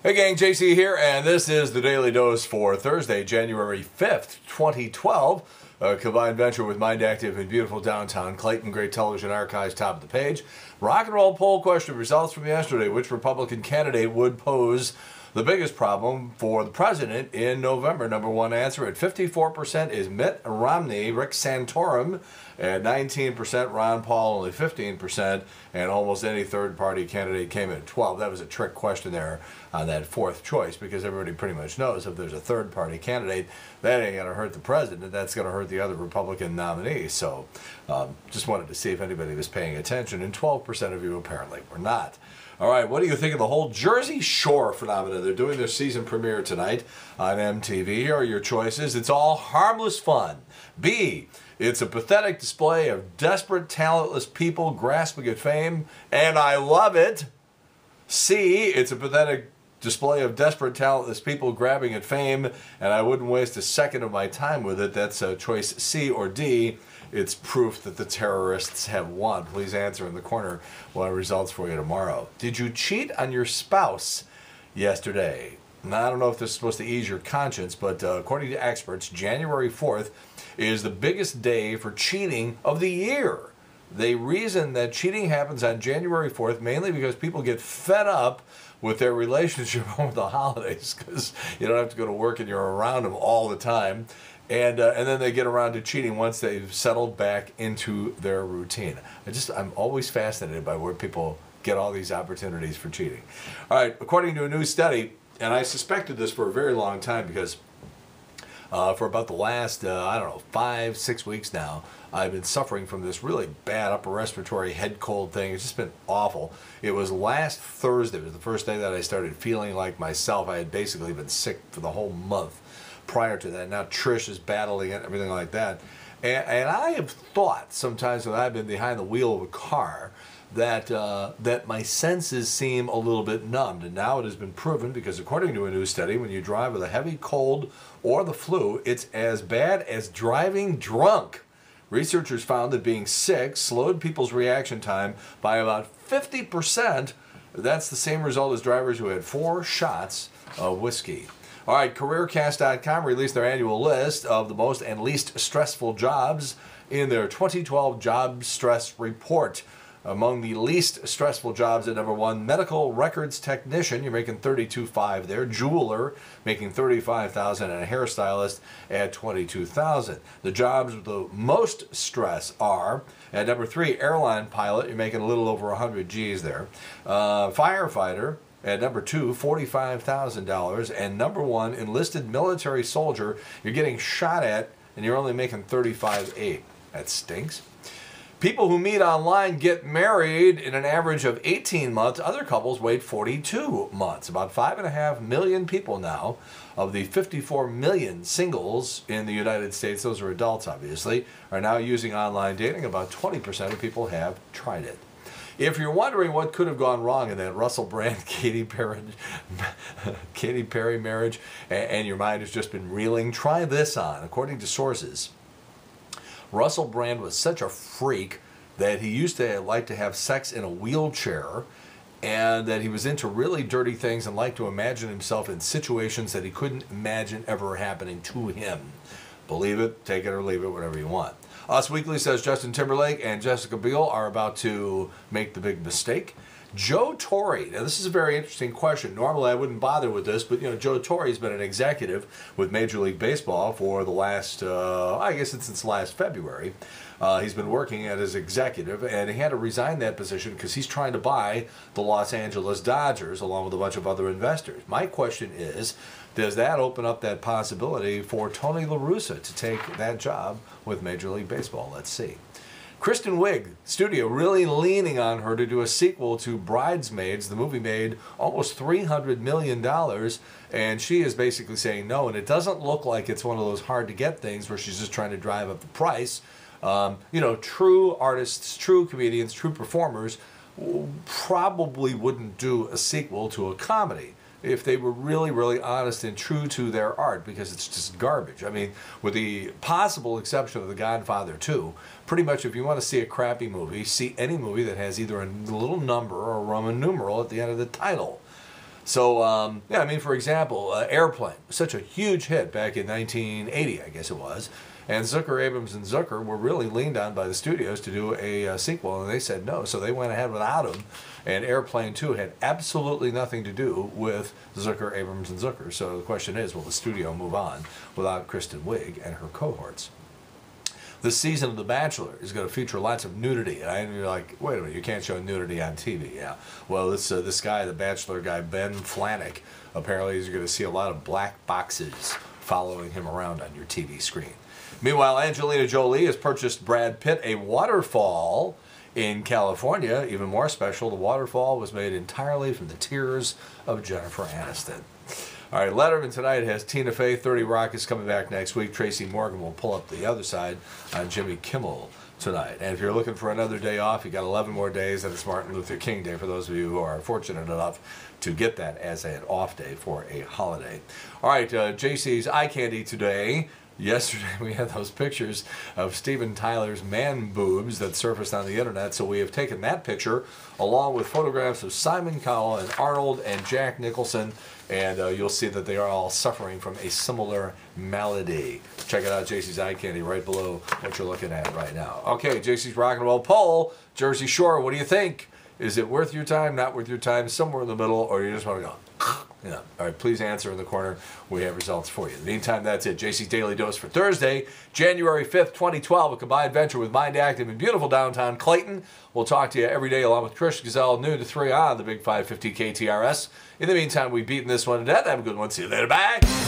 Hey gang, JC here, and this is the Daily Dose for Thursday, January 5th, 2012. A combined venture with Mind Active in beautiful downtown Clayton. Great television archives, top of the page. Rock and roll poll question results from yesterday. Which Republican candidate would pose the biggest problem for the president in November? Number one answer at 54% is Mitt Romney. Rick Santorum at 19%, Ron Paul only 15%, and almost any third-party candidate came in at 12%. That was a trick question there on that fourth choice, because everybody pretty much knows if there's a third-party candidate, that ain't going to hurt the president. That's going to hurt the other Republican nominees. So just wanted to see if anybody was paying attention, and 12% of you apparently were not. All right, what do you think of the whole Jersey Shore phenomenon? They're doing their season premiere tonight on MTV. Here are your choices. It's all harmless fun. B, it's a pathetic display of desperate, talentless people grasping at fame, and I love it. C, it's a pathetic display of desperate, talentless people grabbing at fame, and I wouldn't waste a second of my time with it. That's choice C. Or D, it's proof that the terrorists have won. Please answer in the corner. We'll have results for you tomorrow. Did you cheat on your spouse yesterday? Now, I don't know if this is supposed to ease your conscience, but according to experts, January 4th is the biggest day for cheating of the year. They reason that cheating happens on January 4th mainly because people get fed up with their relationship over the holidays, because you don't have to go to work and you're around them all the time. And then they get around to cheating once they've settled back into their routine. I'm always fascinated by where people get all these opportunities for cheating. All right, according to a new study, and I suspected this for a very long time because for about the last, 5-6 weeks now, I've been suffering from this really bad upper respiratory head cold thing. It's just been awful. It was last Thursday. It was the first day that I started feeling like myself. I had basically been sick for the whole month prior to that. Now Trish is battling it, everything like that. And I have thought sometimes when I've been behind the wheel of a car that that my senses seem a little bit numbed. And now it has been proven, because according to a new study, when you drive with a heavy cold or the flu, it's as bad as driving drunk. Researchers found that being sick slowed people's reaction time by about 50%. That's the same result as drivers who had 4 shots of whiskey. All right, CareerCast.com released their annual list of the most and least stressful jobs in their 2012 Job Stress Report. Among the least stressful jobs at number 1, medical records technician, you're making $32,500 there. Jeweler, making $35,000, and a hairstylist at $22,000. The jobs with the most stress are at number 3, airline pilot, you're making a little over 100 G's there. Firefighter at number 2, $45,000, and number 1, enlisted military soldier, you're getting shot at and you're only making $35,800. That stinks. People who meet online get married in an average of 18 months. Other couples wait 42 months. About 5.5 million people now, of the 54 million singles in the United States, those are adults obviously, are now using online dating. About 20% of people have tried it. If you're wondering what could have gone wrong in that Russell Brand, Katy Perry marriage, and your mind has just been reeling, try this on. According to sources, Russell Brand was such a freak that he used to like to have sex in a wheelchair, and that he was into really dirty things and liked to imagine himself in situations that he couldn't imagine ever happening to him. Believe it, take it or leave it, whatever you want. Us Weekly says Justin Timberlake and Jessica Biel are about to make the big mistake. Joe Torre, now this is a very interesting question. Normally I wouldn't bother with this, but Joe Torre has been an executive with Major League Baseball for the last, I guess it's since last February. He's been working as executive, and he had to resign that position because he's trying to buy the Los Angeles Dodgers along with a bunch of other investors. My question is, does that open up that possibility for Tony La Russa to take that job with Major League Baseball? Let's see. Kristen Wiig, studio really leaning on her to do a sequel to Bridesmaids. The movie made almost $300 million, and she is basically saying no, and it doesn't look like it's one of those hard-to-get things where she's just trying to drive up the price. True artists, true comedians, true performers probably wouldn't do a sequel to a comedy if they were really, really honest and true to their art, because it's just garbage. I mean, with the possible exception of The Godfather 2, pretty much if you want to see a crappy movie, see any movie that has either a little number or a Roman numeral at the end of the title. So, yeah, I mean, for example, Airplane, such a huge hit back in 1980, I guess it was. And Zucker, Abrams, and Zucker were really leaned on by the studios to do a sequel, and they said no, so they went ahead without him. And Airplane 2 had absolutely nothing to do with Zucker, Abrams, and Zucker. So the question is, will the studio move on without Kristen Wiig and her cohorts? This season of The Bachelor is going to feature lots of nudity. And you're like, wait a minute, you can't show nudity on TV. Yeah. Well, this guy, the Bachelor guy, Ben Flajnik, apparently is going to see a lot of black boxes following him around on your TV screen. Meanwhile, Angelina Jolie has purchased Brad Pitt a waterfall in California. Even more special, the waterfall was made entirely from the tears of Jennifer Aniston. All right, Letterman tonight has Tina Fey. 30 Rock is coming back next week. Tracy Morgan will pull up the other side on Jimmy Kimmel tonight. And if you're looking for another day off, you got 11 more days, and it's Martin Luther King Day for those of you who are fortunate enough to get that as an off day for a holiday. All right, JC's Eye Candy today. Yesterday we had those pictures of Steven Tyler's man boobs that surfaced on the internet, so we have taken that picture along with photographs of Simon Cowell and Arnold and Jack Nicholson, and you'll see that they are all suffering from a similar malady. Check it out, JC's Eye Candy, right below what you're looking at right now. Okay, JC's Rock and Roll poll, Jersey Shore, what do you think? Is it worth your time, not worth your time, somewhere in the middle, or you just want to go? Yeah. All right, please answer in the corner. We have results for you. In the meantime, that's it. JC's Daily Dose for Thursday, January 5th, 2012, a combined venture with Mind Active in beautiful downtown Clayton. We'll talk to you every day along with Trish Gazelle, noon to 3 on the Big 550 KTRS. In the meantime, we've beaten this one to death. Have a good one. See you later. Bye.